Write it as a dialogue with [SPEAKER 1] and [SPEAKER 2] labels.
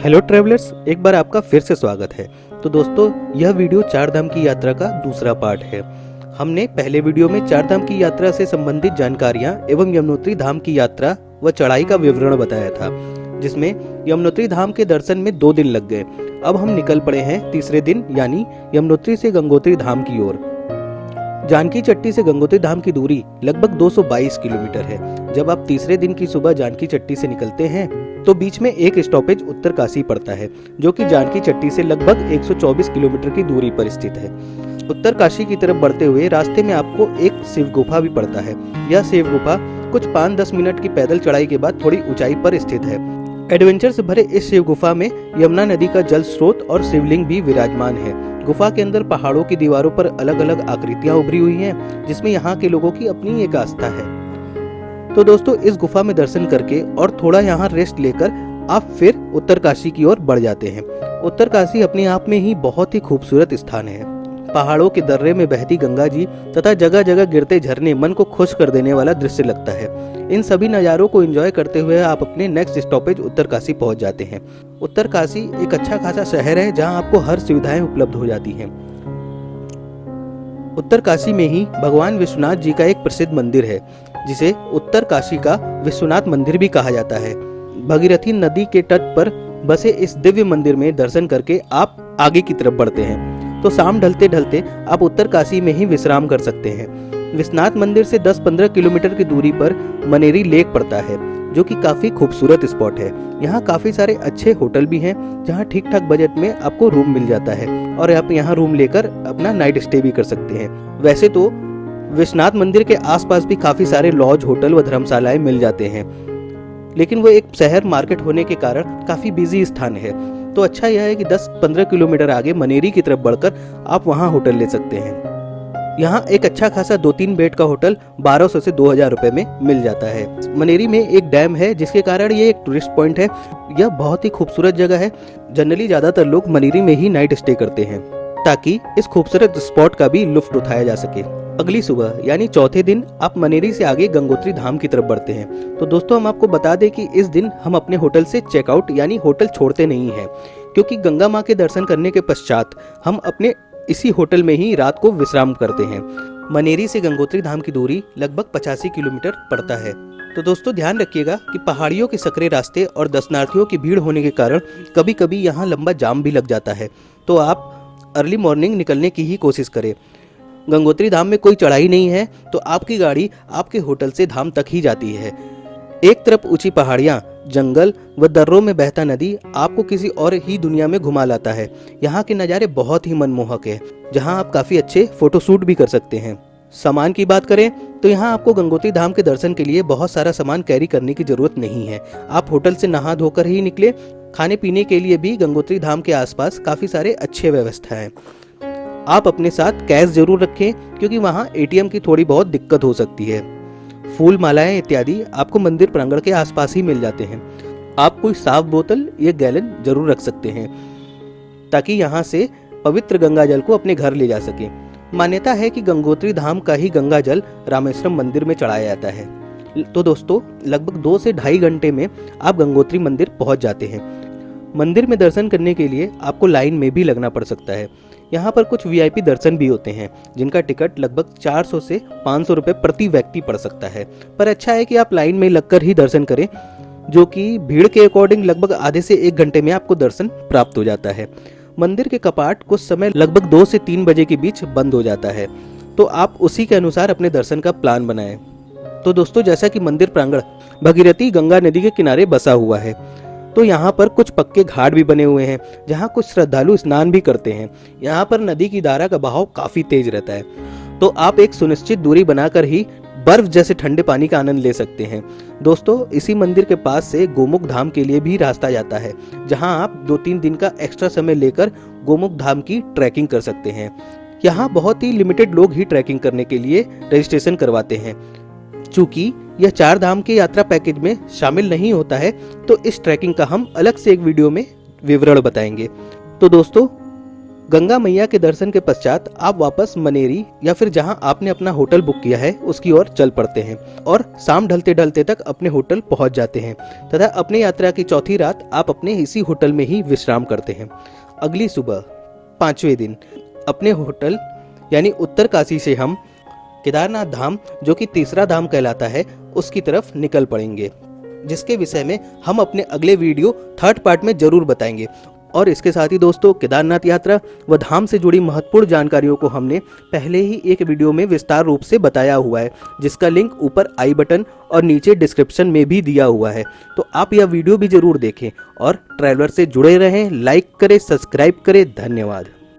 [SPEAKER 1] Hello travellers, एक बार आपका फिर से स्वागत है। तो दोस्तों, यह वीडियो चार धाम की यात्रा का दूसरा पार्ट है। हमने पहले वीडियो में चार धाम की यात्रा से संबंधित जानकारियां एवं यमुनोत्री धाम की यात्रा व चढ़ाई का विवरण बताया था, जिसमें यमुनोत्री धाम के दर्शन में 2 दिन लग गए। अब हम निकल पड़े हैं तीसरे दिन, यानी यमुनोत्री से गंगोत्री धाम की ओर। जानकी चट्टी से गंगोत्री धाम की दूरी लगभग 222 किलोमीटर है। जब आप तीसरे दिन की सुबह जानकी चट्टी से निकलते हैं तो बीच में एक स्टॉपेज उत्तरकाशी पड़ता है, जो कि जानकी चट्टी से लगभग 124 किलोमीटर की दूरी पर स्थित है। उत्तरकाशी की तरफ बढ़ते हुए रास्ते में आपको एक शिव गुफा भी पड़ता है। यह शिव गुफा कुछ 5-10 मिनट की पैदल चढ़ाई के बाद थोड़ी ऊंचाई पर स्थित है। एडवेंचर से भरे इस शिव गुफा में यमुना नदी का जल स्रोत और शिवलिंग भी विराजमान है। गुफा के अंदर पहाड़ों की दीवारों पर अलग अलग आकृतियां उभरी हुई हैं, जिसमें यहाँ के लोगों की अपनी एक आस्था है। तो दोस्तों, इस गुफा में दर्शन करके और थोड़ा यहाँ रेस्ट लेकर आप फिर उत्तरकाशी की ओर बढ़ जाते हैं। उत्तरकाशी अपने आप में ही बहुत ही खूबसूरत स्थान है। पहाड़ों के दर्रे में बहती गंगा जी तथा जगह जगह गिरते झरने मन को खुश कर देने वाला दृश्य लगता है। इन सभी नज़ारों को एंजॉय करते हुए आप अपने नेक्स्ट स्टॉपेज उत्तरकाशी पहुंच जाते हैं। उत्तरकाशी एक अच्छा खासा शहर है, जहां आपको हर सुविधाएं उपलब्ध हो जाती हैं। उत्तरकाशी में ही भगवान विश्वनाथ जी का एक प्रसिद्ध मंदिर है, जिसे उत्तरकाशी का विश्वनाथ मंदिर भी कहा जाता है। भगीरथी नदी के तट पर बसे इस दिव्य मंदिर में दर्शन करके आप आगे की तरफ बढ़ते हैं। तो शाम ढलते ढलते आप उत्तरकाशी में ही विश्राम कर सकते हैं। विश्वनाथ मंदिर से 10-15 किलोमीटर की दूरी पर मनेरी लेक पड़ता है, जो कि काफी खूबसूरत स्पॉट है। यहाँ काफी सारे अच्छे होटल भी हैं, जहाँ ठीक ठाक बजट में आपको रूम मिल जाता है और आप यहाँ रूम लेकर अपना नाइट स्टे भी कर सकते हैं। वैसे तो विश्वनाथ मंदिर के आसपास भी काफी सारे लॉज, होटल व धर्मशालाएं मिल जाते हैं, लेकिन वो एक शहर मार्केट होने के कारण काफी बिजी स्थान है। तो अच्छा यह है कि 10-15 किलोमीटर आगे मनेरी की तरफ बढ़कर आप वहाँ होटल ले सकते हैं। यहाँ एक अच्छा खासा 2-3 बेड का होटल 1200 से 2000 रुपए में मिल जाता है। मनेरी में एक डैम है, जिसके कारण ये एक टूरिस्ट पॉइंट है। यह बहुत ही खूबसूरत जगह है। जनरली ज्यादातर लोग मनेरी में ही नाइट स्टे करते हैं, ताकि इस खूबसूरत स्पॉट का भी लुत्फ उठाया जा सके। अगली सुबह यानी चौथे दिन आप मनेरी से आगे गंगोत्री धाम की तरफ बढ़ते हैं। तो दोस्तों, हम आपको बता दें कि इस दिन हम अपने होटल से चेकआउट यानी होटल छोड़ते नहीं हैं, क्योंकि गंगा माँ के दर्शन करने के पश्चात हम अपने इसी होटल में ही रात को विश्राम करते हैं। मनेरी से गंगोत्री धाम की दूरी लगभग 85 किलोमीटर पड़ता है। तो दोस्तों, ध्यान रखिएगा कि पहाड़ियों के सकरे रास्ते और दर्शनार्थियों की भीड़ होने के कारण कभी कभी यहाँ लंबा जाम भी लग जाता है। तो आप अर्ली मॉर्निंग निकलने की ही कोशिश करें। गंगोत्री धाम में कोई चढ़ाई नहीं है, तो आपकी गाड़ी आपके होटल से धाम तक ही जाती है। एक तरफ ऊंची पहाड़ियाँ, जंगल व दर्रों में बहता नदी आपको किसी और ही दुनिया में घुमा लाता है। यहाँ के नज़ारे बहुत ही मनमोहक है, जहाँ आप काफ़ी अच्छे फोटोशूट भी कर सकते हैं। सामान की बात करें तो यहाँ आपको गंगोत्री धाम के दर्शन के लिए बहुत सारा सामान कैरी करने की जरूरत नहीं है। आप होटल से नहा धोकर ही निकले। खाने पीने के लिए भी गंगोत्री धाम के आसपास काफ़ी सारे अच्छे व्यवस्था है। आप अपने साथ कैश जरूर रखें, क्योंकि वहाँ ATM की थोड़ी बहुत दिक्कत हो सकती है। फूल, मालाएं इत्यादि आपको मंदिर प्रांगण के आसपास ही मिल जाते हैं। आप कोई साफ बोतल या गैलन जरूर रख सकते हैं, ताकि यहाँ से पवित्र गंगा जल को अपने घर ले जा सके। मान्यता है कि गंगोत्री धाम का ही गंगा जल रामेश्वरम मंदिर में चढ़ाया जाता है। तो दोस्तों, लगभग 2 से ढाई घंटे में आप गंगोत्री मंदिर पहुंच जाते हैं। मंदिर में दर्शन करने के लिए आपको लाइन में भी लगना पड़ सकता है। यहाँ पर कुछ VIP दर्शन भी होते हैं, जिनका टिकट लगभग 400 से 500 रुपए प्रति व्यक्ति पड़ सकता है। पर अच्छा है कि आप लाइन में लगकर ही दर्शन करें, जो कि भीड़ के अकॉर्डिंग लगभग आधे से 1 घंटे में आपको दर्शन प्राप्त हो जाता है। मंदिर के कपाट कुछ समय लगभग 2 से 3 बजे के बीच बंद हो जाता है, तो आप उसी के अनुसार अपने दर्शन का प्लान बनाएं। तो दोस्तों, जैसा कि मंदिर प्रांगण भगीरथी गंगा नदी के किनारे बसा हुआ है, तो यहाँ पर कुछ पक्के घाट भी बने हुए हैं, जहाँ कुछ श्रद्धालु स्नान भी करते हैं। यहाँ पर नदी की धारा का बहाव काफी तेज रहता है, तो आप एक सुनिश्चित दूरी बनाकर ही बर्फ जैसे ठंडे पानी का आनंद ले सकते हैं। दोस्तों, इसी मंदिर के पास से गोमुख धाम के लिए भी रास्ता जाता है, जहाँ आप 2-3 दिन का एक्स्ट्रा समय लेकर गोमुख धाम की ट्रैकिंग कर सकते हैं। यहाँ बहुत ही लिमिटेड लोग ही ट्रैकिंग करने के लिए रजिस्ट्रेशन करवाते हैं। चूंकि यह 4 धाम के यात्रा पैकेज में शामिल नहीं होता है, तो इस ट्रैकिंग का हम अलग से एक वीडियो में विवरण बताएंगे। तो दोस्तों, गंगा मैया के दर्शन के पश्चात आप वापस मनेरी या फिर जहां आपने अपना होटल बुक किया है उसकी ओर चल पड़ते हैं और शाम ढलते ढलते तक अपने होटल पहुंच जाते हैं तथा अपनी यात्रा की चौथी रात आप अपने इसी होटल में ही विश्राम करते हैं। अगली सुबह 5वें दिन अपने होटल यानी उत्तर काशी से हम केदारनाथ धाम, जो कि तीसरा धाम कहलाता है, उसकी तरफ निकल पड़ेंगे, जिसके विषय में हम अपने अगले वीडियो 3rd पार्ट में जरूर बताएंगे। और इसके साथ ही दोस्तों, केदारनाथ यात्रा व धाम से जुड़ी महत्वपूर्ण जानकारियों को हमने पहले ही एक वीडियो में विस्तार रूप से बताया हुआ है, जिसका लिंक ऊपर आई बटन और नीचे डिस्क्रिप्शन में भी दिया हुआ है। तो आप यह वीडियो भी जरूर देखें और ट्रैवलर से जुड़े रहें, लाइक करें, सब्सक्राइब करें। धन्यवाद।